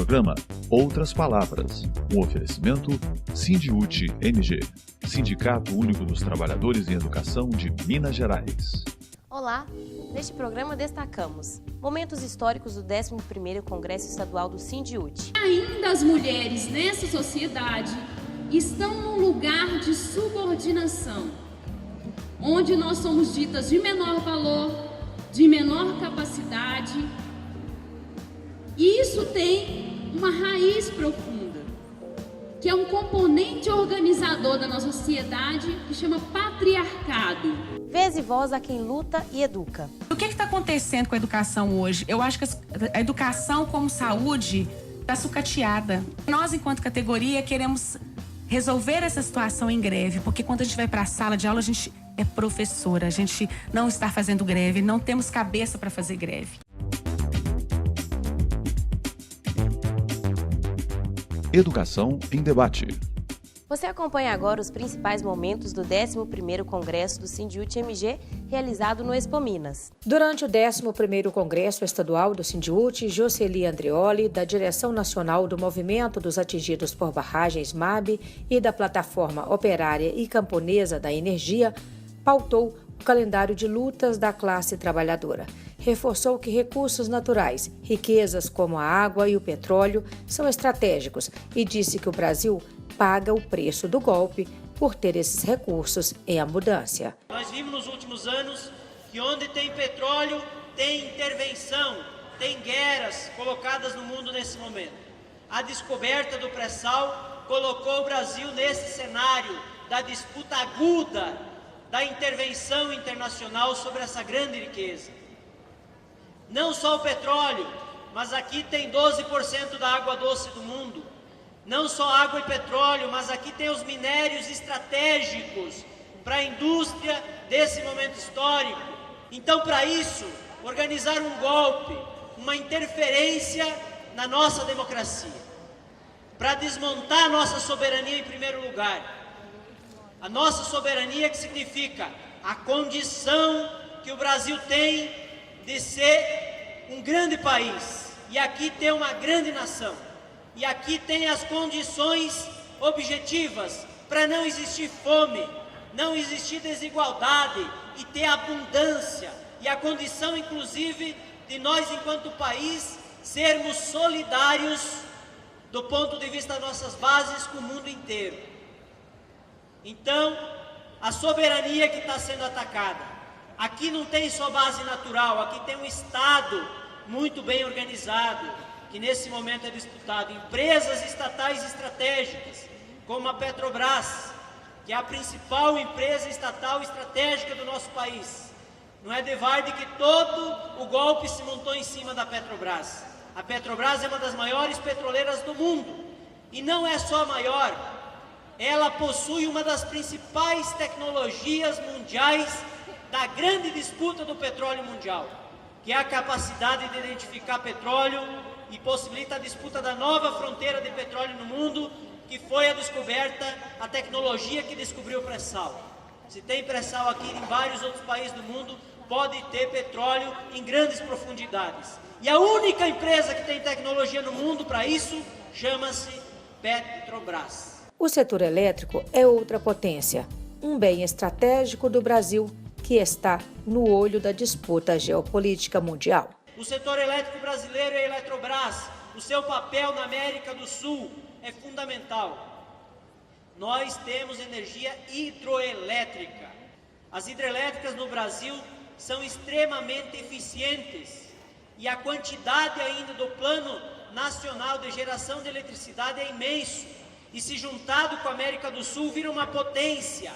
programa Outras Palavras, um oferecimento Sindiúti MG, Sindicato Único dos Trabalhadores em Educação de Minas Gerais. Olá, neste programa destacamos momentos históricos do 11º Congresso Estadual do Sindiúti. Ainda as mulheres nessa sociedade estão num lugar de subordinação, onde nós somos ditas de menor valor, de menor capacidade. E isso tem uma raiz profunda, que é um componente organizador da nossa sociedade que chama patriarcado. Vez e voz a quem luta e educa. O que está acontecendo com a educação hoje? Eu acho que a educação como saúde está sucateada. Nós, enquanto categoria, queremos resolver essa situação em greve, porque quando a gente vai para a sala de aula, a gente é professora, a gente não está fazendo greve, não temos cabeça para fazer greve. Educação em Debate. Você acompanha agora os principais momentos do 11º Congresso do Sindiúti MG, realizado no Expo Minas. Durante o 11º Congresso Estadual do Sindiúti, Jocely Andreoli, da Direção Nacional do Movimento dos Atingidos por Barragens MAB e da Plataforma Operária e Camponesa da Energia, pautou o calendário de lutas da classe trabalhadora. Reforçou que recursos naturais, riquezas como a água e o petróleo, são estratégicos e disse que o Brasil paga o preço do golpe por ter esses recursos em abundância. Nós vimos nos últimos anos que onde tem petróleo, tem intervenção, tem guerras colocadas no mundo nesse momento. A descoberta do pré-sal colocou o Brasil nesse cenário da disputa aguda, da intervenção internacional sobre essa grande riqueza. Não só o petróleo, mas aqui tem 12% da água doce do mundo. Não só água e petróleo, mas aqui tem os minérios estratégicos para a indústria desse momento histórico. Então, para isso, organizar um golpe, uma interferência na nossa democracia, para desmontar a nossa soberania em primeiro lugar. A nossa soberania que significa a condição que o Brasil tem de ser um grande país e aqui ter uma grande nação. E aqui tem as condições objetivas para não existir fome, não existir desigualdade e ter abundância. E a condição, inclusive, de nós, enquanto país, sermos solidários do ponto de vista das nossas bases com o mundo inteiro. Então, a soberania que está sendo atacada. Aqui não tem só base natural, aqui tem um Estado muito bem organizado, que nesse momento é disputado. Empresas estatais estratégicas, como a Petrobras, que é a principal empresa estatal estratégica do nosso país. Não é de varde que todo o golpe se montou em cima da Petrobras. A Petrobras é uma das maiores petroleiras do mundo. E não é só a maior, ela possui uma das principais tecnologias mundiais da grande disputa do petróleo mundial, que é a capacidade de identificar petróleo e possibilita a disputa da nova fronteira de petróleo no mundo, que foi a descoberta, a tecnologia que descobriu o pré-sal. Se tem pré-sal aqui em vários outros países do mundo, pode ter petróleo em grandes profundidades. E a única empresa que tem tecnologia no mundo para isso chama-se Petrobras. O setor elétrico é outra potência, um bem estratégico do Brasil que está no olho da disputa geopolítica mundial. O setor elétrico brasileiro e a Eletrobras, o seu papel na América do Sul é fundamental. Nós temos energia hidroelétrica. As hidrelétricas no Brasil são extremamente eficientes e a quantidade ainda do Plano Nacional de Geração de Eletricidade é imenso. E se juntado com a América do Sul, vira uma potência.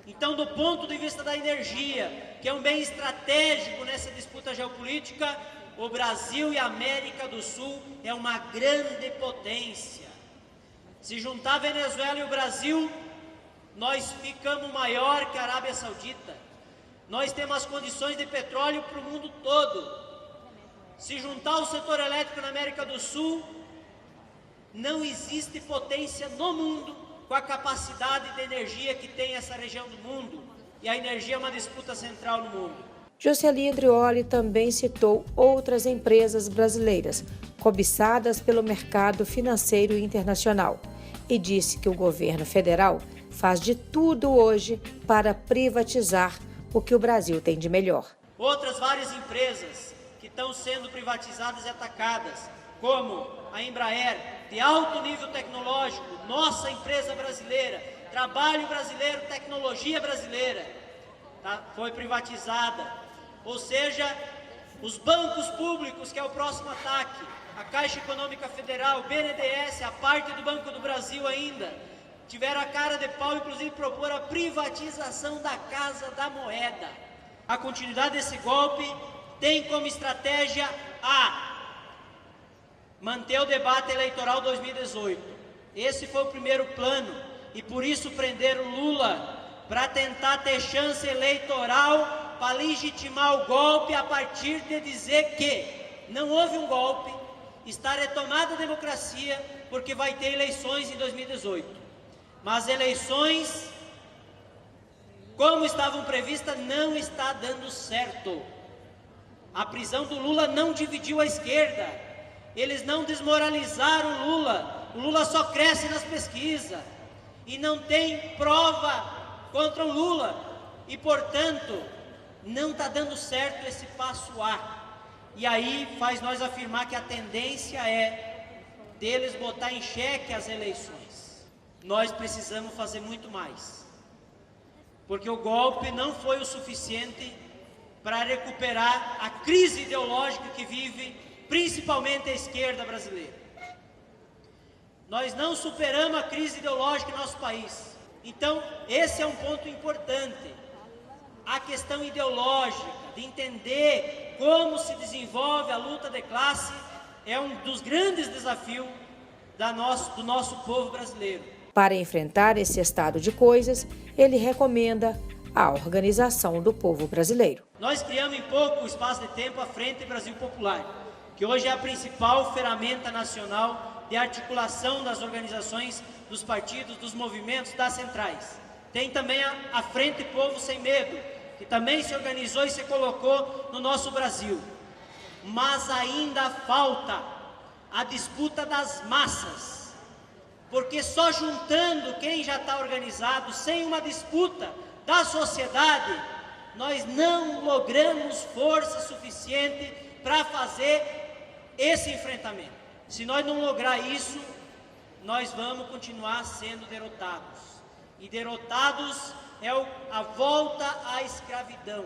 Então, do ponto de vista da energia, que é um bem estratégico nessa disputa geopolítica, o Brasil e a América do Sul é uma grande potência. Se juntar a Venezuela e o Brasil, nós ficamos maior que a Arábia Saudita. Nós temos as condições de petróleo para o mundo todo. Se juntar o setor elétrico na América do Sul, não existe potência no mundo com a capacidade de energia que tem essa região do mundo. E a energia é uma disputa central no mundo. Jocely Andreoli também citou outras empresas brasileiras, cobiçadas pelo mercado financeiro internacional e disse que o governo federal faz de tudo hoje para privatizar o que o Brasil tem de melhor. Outras várias empresas que estão sendo privatizadas e atacadas, como a Embraer, de alto nível tecnológico, nossa empresa brasileira, trabalho brasileiro, tecnologia brasileira, foi privatizada. Ou seja, os bancos públicos, que é o próximo ataque, a Caixa Econômica Federal, o BNDES, a parte do Banco do Brasil ainda, tiveram a cara de pau, inclusive propor a privatização da Casa da Moeda. A continuidade desse golpe tem como estratégia manter o debate eleitoral 2018. Esse foi o primeiro plano e por isso prenderam Lula, para tentar ter chance eleitoral, para legitimar o golpe a partir de dizer que não houve um golpe, está retomada a democracia porque vai ter eleições em 2018. Mas eleições, como estavam previstas, não está dando certo. A prisão do Lula não dividiu a esquerda. Eles não desmoralizaram o Lula. O Lula só cresce nas pesquisas. E não tem prova contra o Lula. E, portanto, não está dando certo esse passo A. E aí faz nós afirmar que a tendência é deles botar em xeque as eleições. Nós precisamos fazer muito mais, porque o golpe não foi o suficiente para recuperar a crise ideológica que vive principalmente a esquerda brasileira. Nós não superamos a crise ideológica em nosso país. Então, esse é um ponto importante. A questão ideológica, de entender como se desenvolve a luta de classe, é um dos grandes desafios do nosso povo brasileiro. Para enfrentar esse estado de coisas, ele recomenda a organização do povo brasileiro. Nós criamos em pouco espaço de tempo a Frente Brasil Popular, que hoje é a principal ferramenta nacional de articulação das organizações, dos partidos, dos movimentos, das centrais. Tem também a Frente Povo Sem Medo, que também se organizou e se colocou no nosso Brasil. Mas ainda falta a disputa das massas. Porque só juntando quem já está organizado, sem uma disputa da sociedade, nós não logramos força suficiente para fazer esse enfrentamento. Se nós não lograr isso, nós vamos continuar sendo derrotados. E derrotados é a volta à escravidão.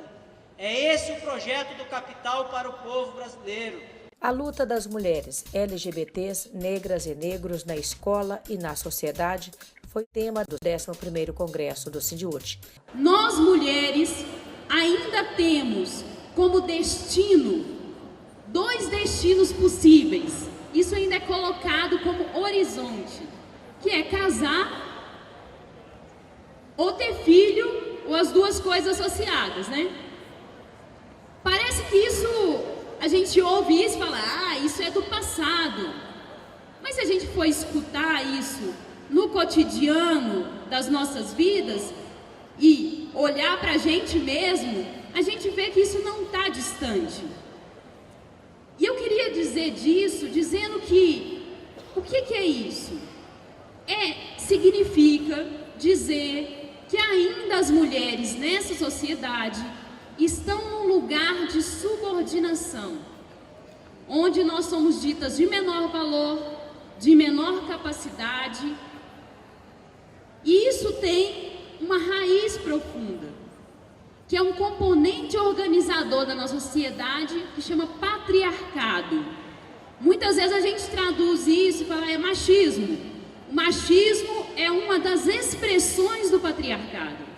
É esse o projeto do capital para o povo brasileiro. A luta das mulheres LGBTs, negras e negros na escola e na sociedade foi tema do 11º Congresso do Sindiúti. Nós, mulheres, ainda temos como destino 2 destinos possíveis. Isso ainda é colocado como horizonte, que é casar ou ter filho, ou as duas coisas associadas, né? Parece que isso... A gente ouve isso e fala, isso é do passado. Mas se a gente for escutar isso no cotidiano das nossas vidas e olhar para a gente mesmo, a gente vê que isso não está distante. E eu queria dizer disso, dizendo que, o que é isso? Significa dizer que ainda as mulheres nessa sociedade estão num lugar de subordinação, onde nós somos ditas de menor valor, de menor capacidade, e isso tem uma raiz profunda, que é um componente organizador da nossa sociedade que chama patriarcado. Muitas vezes a gente traduz isso e fala, é machismo. O machismo é uma das expressões do patriarcado.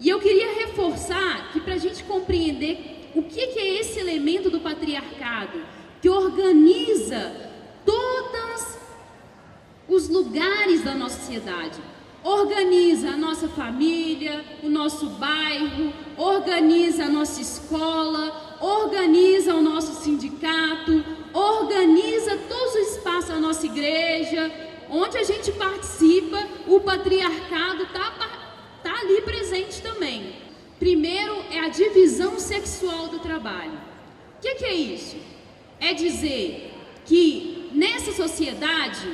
E eu queria reforçar que para a gente compreender o que é esse elemento do patriarcado, que organiza todos os lugares da nossa sociedade, organiza a nossa família, o nosso bairro, organiza a nossa escola, organiza o nosso sindicato, organiza todos os espaços da nossa igreja, onde a gente participa, o patriarcado está ali presente também. Primeiro é a divisão sexual do trabalho. O que é isso? É dizer que nessa sociedade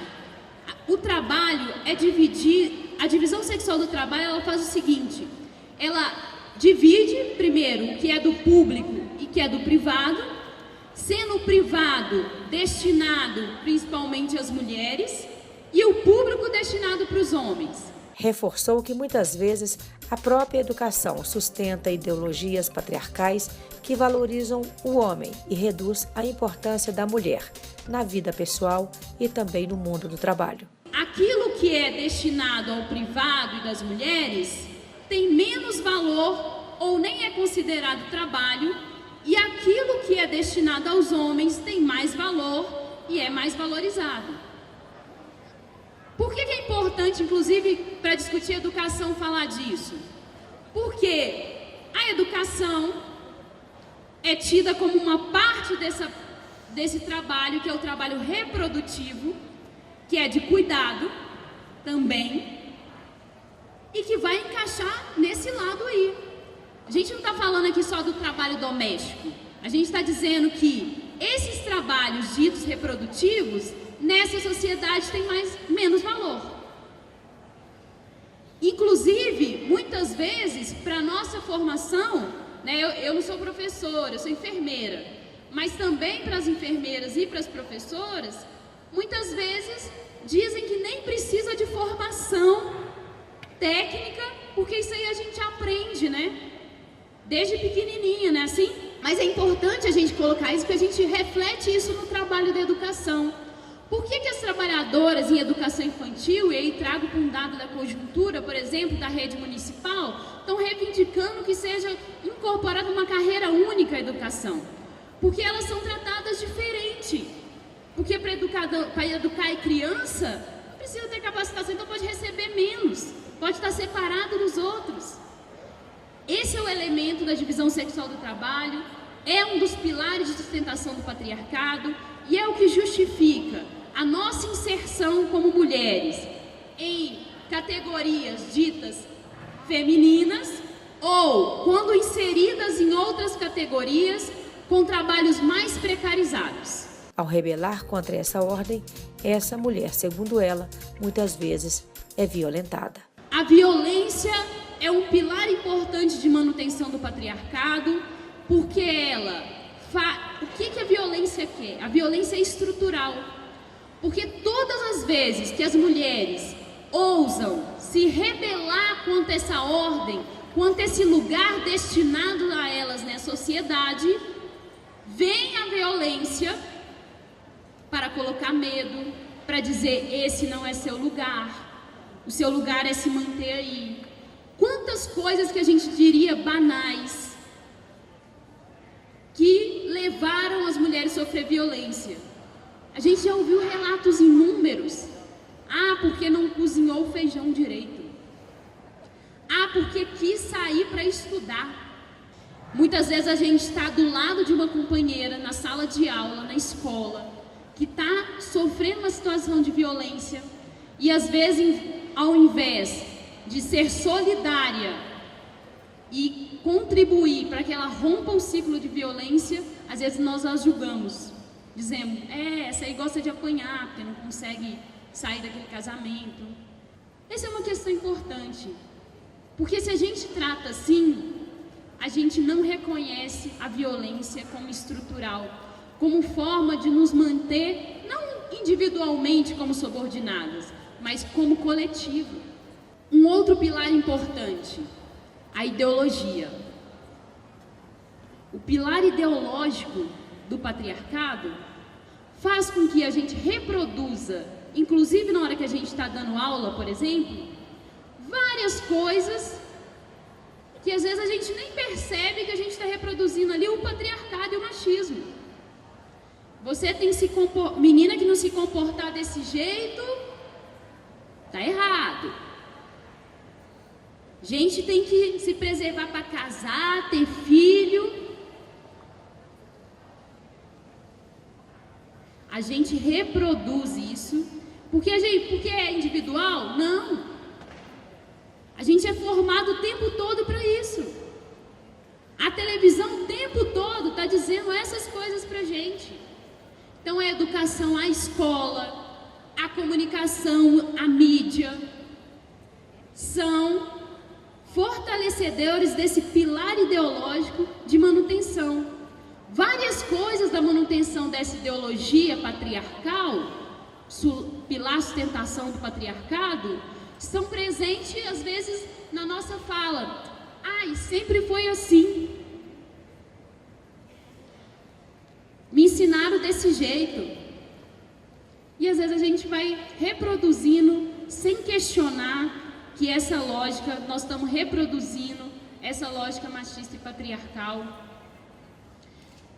o trabalho é a divisão sexual do trabalho, ela faz o seguinte: ela divide primeiro o que é do público e o que é do privado, sendo o privado destinado principalmente às mulheres e o público destinado para os homens. Reforçou que muitas vezes a própria educação sustenta ideologias patriarcais que valorizam o homem e reduz a importância da mulher na vida pessoal e também no mundo do trabalho. Aquilo que é destinado ao privado e das mulheres tem menos valor ou nem é considerado trabalho, e aquilo que é destinado aos homens tem mais valor e é mais valorizado. Por que é importante, inclusive, para discutir educação, falar disso? Porque a educação é tida como uma parte desse trabalho, que é o trabalho reprodutivo, que é de cuidado também, e que vai encaixar nesse lado aí. A gente não está falando aqui só do trabalho doméstico. A gente está dizendo que esses trabalhos ditos reprodutivos, nessa sociedade, têm menos valor. Inclusive, muitas vezes, para a nossa formação, né, eu não sou professora, eu sou enfermeira, mas também para as enfermeiras e para as professoras, muitas vezes dizem que nem precisa de formação técnica, porque isso aí a gente aprende, né? Desde pequenininha, né? Assim? Mas é importante a gente colocar isso, porque a gente reflete isso no trabalho da educação. Por que as trabalhadoras em educação infantil, e aí trago para um dado da conjuntura, por exemplo, da rede municipal, estão reivindicando que seja incorporada uma carreira única à educação? Porque elas são tratadas diferente. Porque para educar a criança, não precisa ter capacitação, então pode receber menos, pode estar separado dos outros. Esse é o elemento da divisão sexual do trabalho, é um dos pilares de sustentação do patriarcado e é o que justifica a nossa inserção como mulheres em categorias ditas femininas ou, quando inseridas em outras categorias, com trabalhos mais precarizados. Ao rebelar contra essa ordem, essa mulher, segundo ela, muitas vezes é violentada. A violência é um pilar importante de manutenção do patriarcado, porque o que a violência quer? A violência é estrutural. Porque todas as vezes que as mulheres ousam se rebelar contra essa ordem, contra esse lugar destinado a elas na sociedade, vem a violência para colocar medo, para dizer: esse não é seu lugar, o seu lugar é se manter aí. Quantas coisas que a gente diria banais que levaram as mulheres a sofrer violência. A gente já ouviu relatos inúmeros. Ah, porque não cozinhou o feijão direito. Ah, porque quis sair para estudar. Muitas vezes a gente está do lado de uma companheira na sala de aula, na escola, que está sofrendo uma situação de violência e às vezes, ao invés de ser solidária e contribuir para que ela rompa um ciclo de violência, às vezes nós a julgamos. Dizemos: essa aí gosta de apanhar, porque não consegue sair daquele casamento. Essa é uma questão importante, porque se a gente trata assim, a gente não reconhece a violência como estrutural, como forma de nos manter, não individualmente como subordinadas, mas como coletivo. Um outro pilar importante, a ideologia. O pilar ideológico do patriarcado faz com que a gente reproduza, inclusive na hora que a gente está dando aula, por exemplo, várias coisas que às vezes a gente nem percebe que a gente está reproduzindo ali o patriarcado e o machismo. Você tem menina que não se comportar desse jeito, tá errado. Gente tem que se preservar para casar, ter filho. A gente reproduz isso, porque é individual? Não. A gente é formado o tempo todo para isso. A televisão o tempo todo está dizendo essas coisas para a gente. Então, a educação à escola, a comunicação, a mídia, são fortalecedores desse pilar ideológico de manutenção. Várias coisas da manutenção dessa ideologia patriarcal, pilar sustentação do patriarcado, estão presentes, às vezes, na nossa fala. Ai, sempre foi assim. Me ensinaram desse jeito. E às vezes a gente vai reproduzindo, sem questionar, que essa lógica, nós estamos reproduzindo essa lógica machista e patriarcal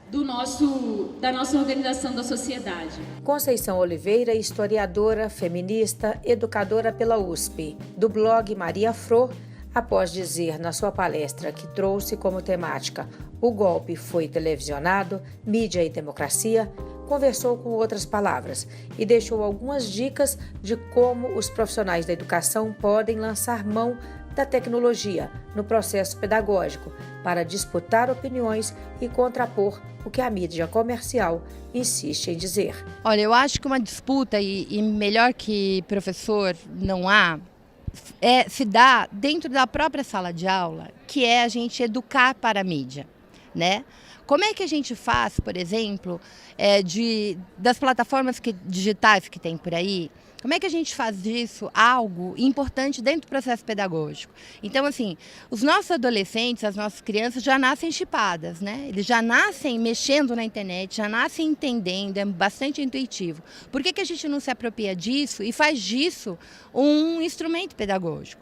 da nossa organização da sociedade. Conceição Oliveira, historiadora, feminista, educadora pela USP, do blog Maria Fro, após dizer na sua palestra que trouxe como temática "O golpe foi televisionado, mídia e democracia", conversou com outras palavras e deixou algumas dicas de como os profissionais da educação podem lançar mão da tecnologia no processo pedagógico para disputar opiniões e contrapor o que a mídia comercial insiste em dizer. Olha, eu acho que uma disputa, e melhor que professor não há, se dá dentro da própria sala de aula, que é a gente educar para a mídia, né? Como é que a gente faz, por exemplo, das plataformas digitais que tem por aí, como é que a gente faz disso algo importante dentro do processo pedagógico? Então, assim, os nossos adolescentes, as nossas crianças já nascem chipadas, né? Eles já nascem mexendo na internet, já nascem entendendo, é bastante intuitivo. Por que a gente não se apropria disso e faz disso um instrumento pedagógico?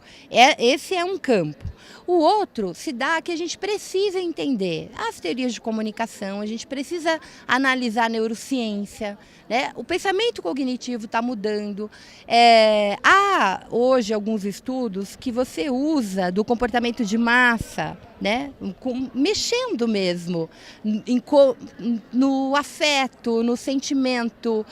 Esse é um campo. O outro se dá que a gente precisa entender as teorias de comunicação, a gente precisa analisar a neurociência, né? O pensamento cognitivo está mudando. Há hoje alguns estudos que você usa do comportamento de massa, né? Mexendo mesmo no afeto, no sentimento,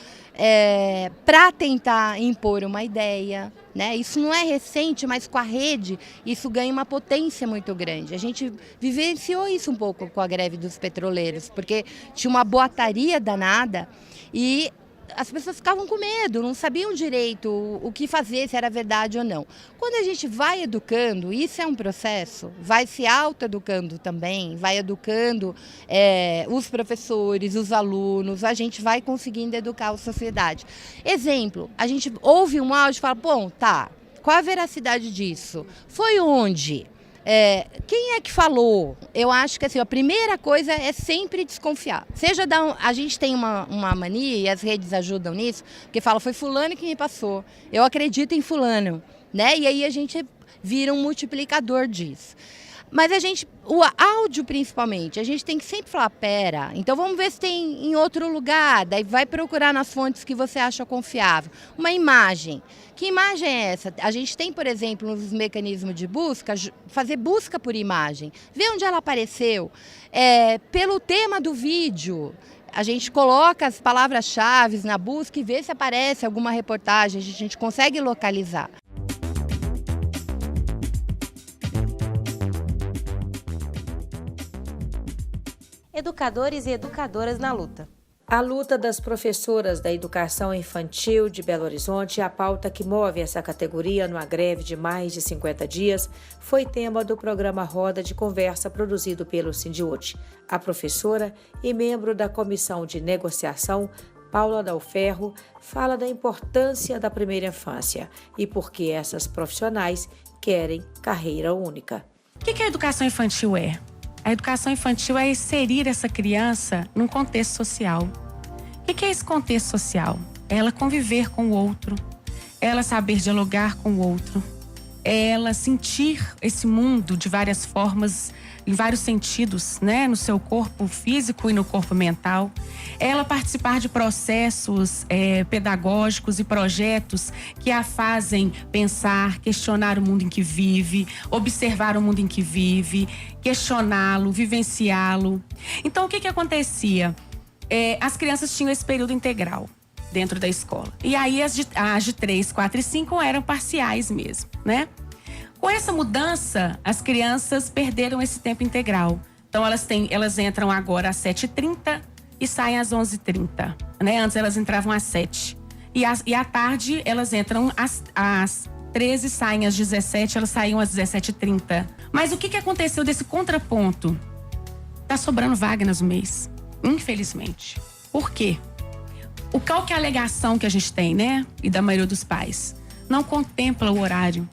para tentar impor uma ideia, né? Isso não é recente, mas com a rede isso ganha uma potência muito grande. A gente vivenciou isso um pouco com a greve dos petroleiros, porque tinha uma boataria danada e as pessoas ficavam com medo, não sabiam direito o que fazer, se era verdade ou não. Quando a gente vai educando, isso é um processo, vai se autoeducando também, vai educando os professores, os alunos, a gente vai conseguindo educar a sociedade. Exemplo, a gente ouve um áudio e fala, bom, tá, qual a veracidade disso? Foi onde? Quem é que falou? Eu acho que assim, a primeira coisa é sempre desconfiar. A gente tem uma mania, e as redes ajudam nisso, porque fala, foi fulano que me passou, eu acredito em fulano, né? E aí a gente vira um multiplicador disso. Mas o áudio principalmente, a gente tem que sempre falar, pera, então vamos ver se tem em outro lugar, daí vai procurar nas fontes que você acha confiável. Uma imagem. Que imagem é essa? A gente tem, por exemplo, nos mecanismos de busca, fazer busca por imagem, ver onde ela apareceu, pelo tema do vídeo. A gente coloca as palavras-chave na busca e vê se aparece alguma reportagem, a gente consegue localizar. Educadores e educadoras na luta. A luta das professoras da educação infantil de Belo Horizonte, a pauta que move essa categoria numa greve de mais de 50 dias, foi tema do programa Roda de Conversa produzido pelo Sindiúte. A professora e membro da Comissão de Negociação, Paula Dalferro, fala da importância da primeira infância e por que essas profissionais querem carreira única. O que a educação infantil é? A educação infantil é inserir essa criança num contexto social. O que é esse contexto social? É ela conviver com o outro, é ela saber dialogar com o outro, é ela sentir esse mundo de várias formas, em vários sentidos, né? No seu corpo físico e no corpo mental. É ela participar de processos pedagógicos e projetos que a fazem pensar, questionar o mundo em que vive, observar o mundo em que vive, questioná-lo, vivenciá-lo. Então, o que acontecia? As crianças tinham esse período integral dentro da escola. E aí as de 3, 4 e 5 eram parciais mesmo, né? Com essa mudança, as crianças perderam esse tempo integral. Então, elas entram agora às 7h30 e saem às 11h30, né? Antes elas entravam às 7h. E à tarde elas entram às 13h, saem às 17h, elas saíam às 17h30. Mas o que aconteceu desse contraponto? Tá sobrando vaga nas UMEIs, infelizmente. Por quê? Qual que é a alegação que a gente tem, né? E da maioria dos pais? Não contempla o horário.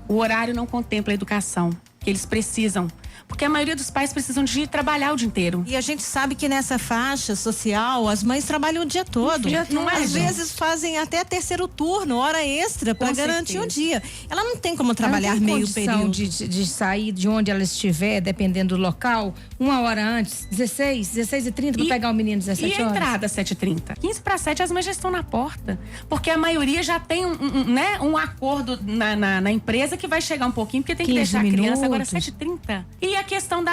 O horário não contempla a educação que eles precisam. Porque a maioria dos pais precisam de trabalhar o dia inteiro. E a gente sabe que nessa faixa social, as mães trabalham o dia todo. Não é, Às vezes fazem até terceiro turno, hora extra, para garantir o dia. Ela não tem como trabalhar meio período. De sair de onde ela estiver, dependendo do local, 1 hora antes, 16h30, para pegar o menino 17 horas. E a entrada, 7h30. 15:07, as mães já estão na porta. Porque a maioria já tem um acordo na empresa que vai chegar um pouquinho, porque tem que deixar a criança agora 7h30. E a questão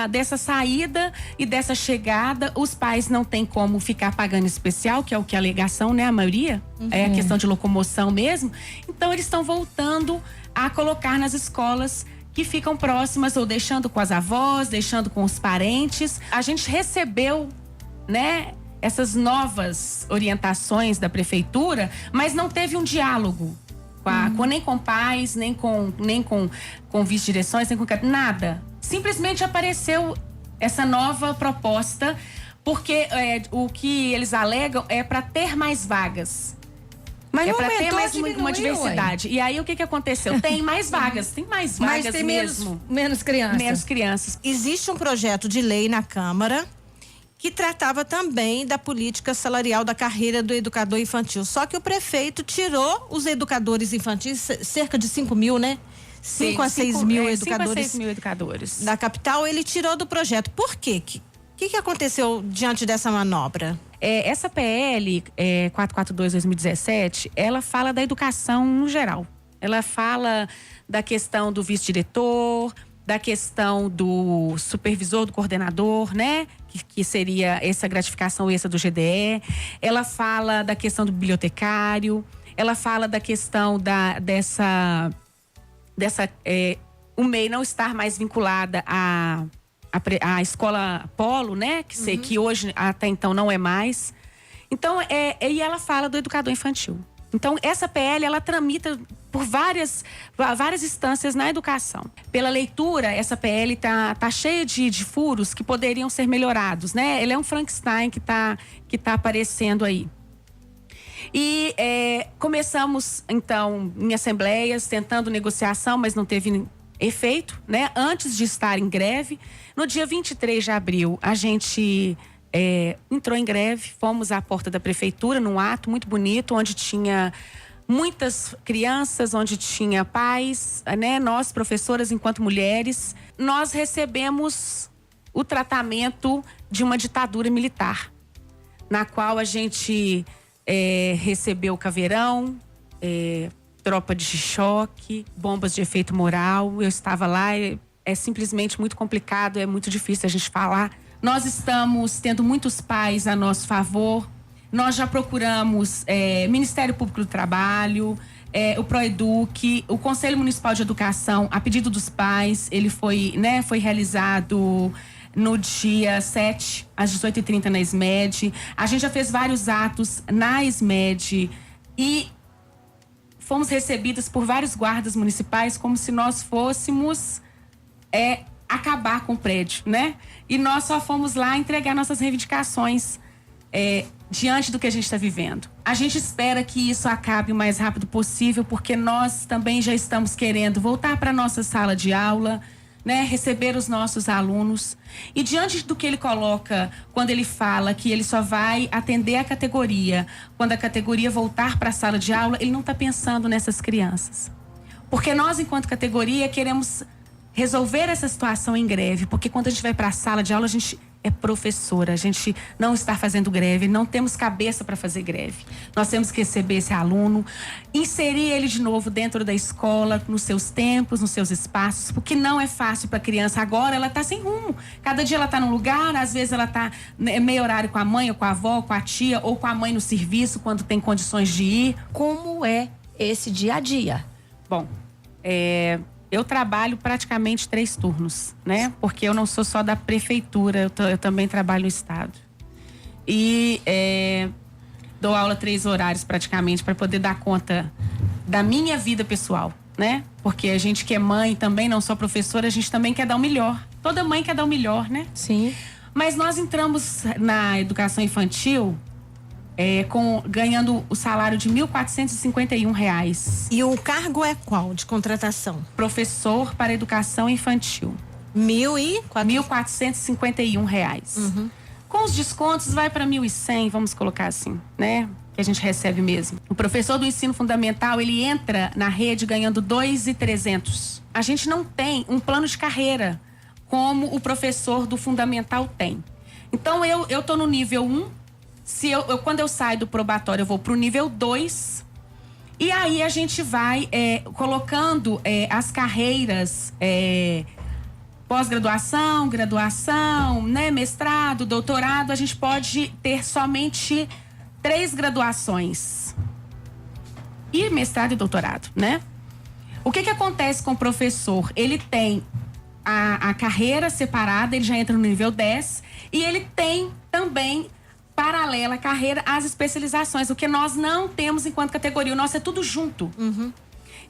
dessa saída e dessa chegada, os pais não têm como ficar pagando especial, que é o que a alegação, né? A maioria. É a questão de locomoção mesmo. Então, eles estão voltando a colocar nas escolas que ficam próximas, ou deixando com as avós, deixando com os parentes. A gente recebeu, né, essas novas orientações da prefeitura, mas não teve um diálogo nem com pais, nem com vice-direções, nem com nada. Simplesmente apareceu essa nova proposta, porque o que eles alegam é para ter mais vagas. Mas é não para ter mais diminuiu, uma diversidade. E aí o que aconteceu? Tem mais vagas, mas tem mesmo. Menos crianças. Menos crianças. Existe um projeto de lei na Câmara que tratava também da política salarial da carreira do educador infantil. Só que o prefeito tirou os educadores infantis, cerca de 5 mil, né? 5 a 6 mil educadores. 5 a 6 mil educadores. Da capital, ele tirou do projeto. Por quê? O que aconteceu diante dessa manobra? Essa PL 442/2017, ela fala da educação no geral. Ela fala da questão do vice-diretor, da questão do supervisor, do coordenador, né? Que seria essa gratificação extra do GDE. Ela fala da questão do bibliotecário. Ela fala da questão o MEI não estar mais vinculada à escola Polo, né? Que hoje até então não é mais. Então, e ela fala do educador infantil. Então, essa PL, ela tramita por várias instâncias na educação. Pela leitura, essa PL tá cheia de furos que poderiam ser melhorados, né? Ele é um Frankenstein que tá aparecendo aí. E começamos, então, em assembleias, tentando negociação, mas não teve efeito, né? Antes de estar em greve. No dia 23 de abril, a gente entrou em greve, fomos à porta da prefeitura, num ato muito bonito, onde tinha muitas crianças, onde tinha pais, né? Nós, professoras, enquanto mulheres, nós recebemos o tratamento de uma ditadura militar, na qual a gente recebeu caveirão, tropa de choque, bombas de efeito moral. Eu estava lá, é simplesmente muito complicado, é muito difícil a gente falar. Nós estamos tendo muitos pais a nosso favor. Nós já procuramos Ministério Público do Trabalho, o Proeduc, o Conselho Municipal de Educação, a pedido dos pais. Ele foi realizado no dia 7, às 18h30 na SMED. A gente já fez vários atos na SMED e fomos recebidas por vários guardas municipais como se nós fôssemos acabar com o prédio, né? E nós só fomos lá entregar nossas reivindicações diante do que a gente está vivendo. A gente espera que isso acabe o mais rápido possível, porque nós também já estamos querendo voltar para a nossa sala de aula, né? Receber os nossos alunos. E diante do que ele coloca, quando ele fala que ele só vai atender a categoria quando a categoria voltar para a sala de aula, ele não está pensando nessas crianças. Porque nós, enquanto categoria, queremos resolver essa situação em greve, porque quando a gente vai para a sala de aula, a gente é professora, a gente não está fazendo greve, não temos cabeça para fazer greve. Nós temos que receber esse aluno, inserir ele de novo dentro da escola, nos seus tempos, nos seus espaços, porque não é fácil para a criança. Agora ela está sem rumo. Cada dia ela está num lugar, às vezes ela está meio horário com a mãe, ou com a avó, com a tia, ou com a mãe no serviço, quando tem condições de ir. Como é esse dia a dia? Bom, eu trabalho praticamente 3 turnos, né? Porque eu não sou só da prefeitura, eu também trabalho no estado. e dou aula 3 horários praticamente para poder dar conta da minha vida pessoal, né? Porque a gente que é mãe também, não só professora, a gente também quer dar o melhor. Toda mãe quer dar o melhor, né? Sim. Mas nós entramos na educação infantil ganhando o salário de R$ 1.451. E o cargo é qual de contratação? Professor para educação infantil. R$ 1.451. Uhum. Com os descontos vai para 1.100, vamos colocar assim, né? Que a gente recebe mesmo. O professor do ensino fundamental, ele entra na rede ganhando R$ 2.300. A gente não tem um plano de carreira como o professor do fundamental tem. Então, eu tô no nível 1, quando eu saio do probatório, eu vou pro nível 2, e aí a gente vai colocando as carreiras pós-graduação, graduação, né, mestrado, doutorado. A gente pode ter somente 3 graduações e mestrado e doutorado, né? O que acontece com o professor? Ele tem a carreira separada, ele já entra no nível 10, e ele tem também paralela à carreira as especializações, o que nós não temos enquanto categoria. O nosso é tudo junto. Uhum.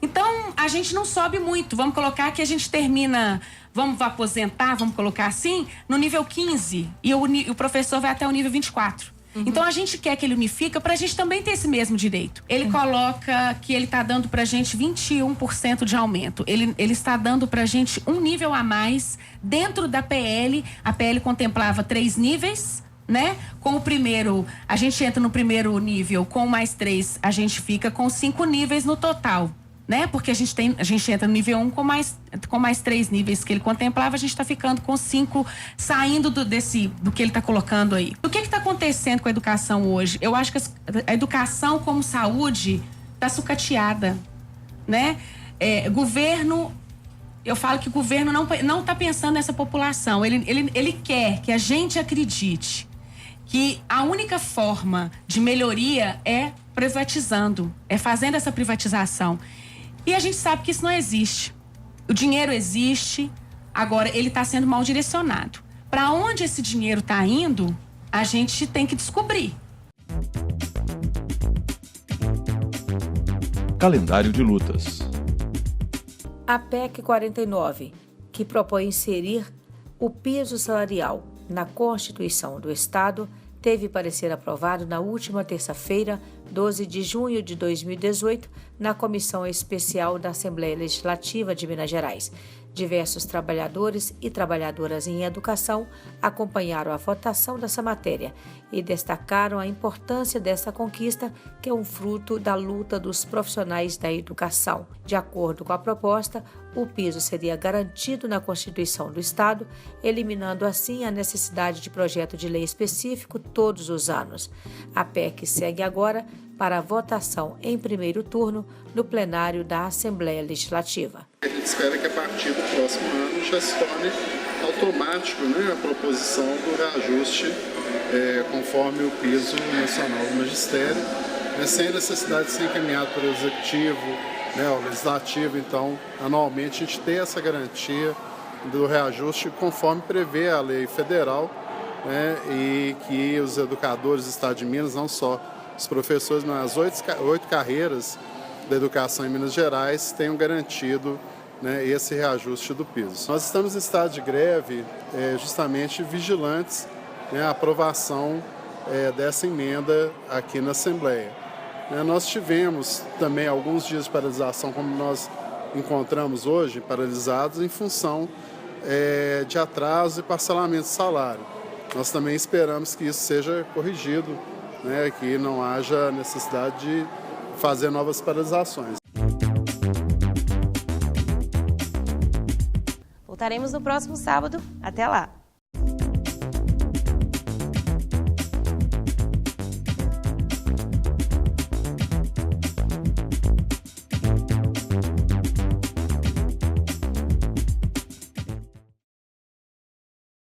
Então, a gente não sobe muito. Vamos colocar que a gente termina, vamos aposentar, vamos colocar assim, no nível 15, e o professor vai até o nível 24. Uhum. Então, a gente quer que ele unifica para a gente também ter esse mesmo direito. Ele coloca que ele está dando para a gente 21% de aumento. Ele está dando para a gente um nível a mais dentro da PL. A PL contemplava 3 níveis, né? Com o primeiro, a gente entra no primeiro nível, com mais 3, a gente fica com 5 níveis no total, né? Porque a gente entra no nível 1 com mais 3 níveis que ele contemplava, a gente está ficando com 5, saindo do que ele está colocando aí. O que está acontecendo com a educação hoje? Eu acho que a educação como saúde está sucateada, né? Governo, eu falo que o governo não está pensando nessa população. Ele quer que a gente acredite que a única forma de melhoria é privatizando, é fazendo essa privatização. E a gente sabe que isso não existe. O dinheiro existe, agora ele está sendo mal direcionado. Para onde esse dinheiro está indo, a gente tem que descobrir. Calendário de lutas. A PEC 49, que propõe inserir o piso salarial na Constituição do Estado, teve parecer aprovado na última terça-feira, 12 de junho de 2018, na Comissão Especial da Assembleia Legislativa de Minas Gerais. Diversos trabalhadores e trabalhadoras em educação acompanharam a votação dessa matéria e destacaram a importância dessa conquista, que é um fruto da luta dos profissionais da educação. De acordo com a proposta, o piso seria garantido na Constituição do Estado, eliminando assim a necessidade de projeto de lei específico todos os anos. A PEC segue agora para a votação em primeiro turno no plenário da Assembleia Legislativa. A gente espera que a partir do próximo ano já se torne automático, né, a proposição do reajuste conforme o piso nacional do magistério, sem necessidade de ser encaminhado pelo Executivo, o Legislativo. Então, anualmente a gente tem essa garantia do reajuste conforme prevê a lei federal, e que os educadores do Estado de Minas, não só os professores, mas as 8 carreiras da educação em Minas Gerais tenham garantido esse reajuste do piso. Nós estamos em estado de greve justamente vigilantes a aprovação dessa emenda aqui na Assembleia. Nós tivemos também alguns dias de paralisação, como nós encontramos hoje, paralisados em função de atraso e parcelamento de salário. Nós também esperamos que isso seja corrigido, que não haja necessidade de fazer novas paralisações. Voltaremos no próximo sábado. Até lá!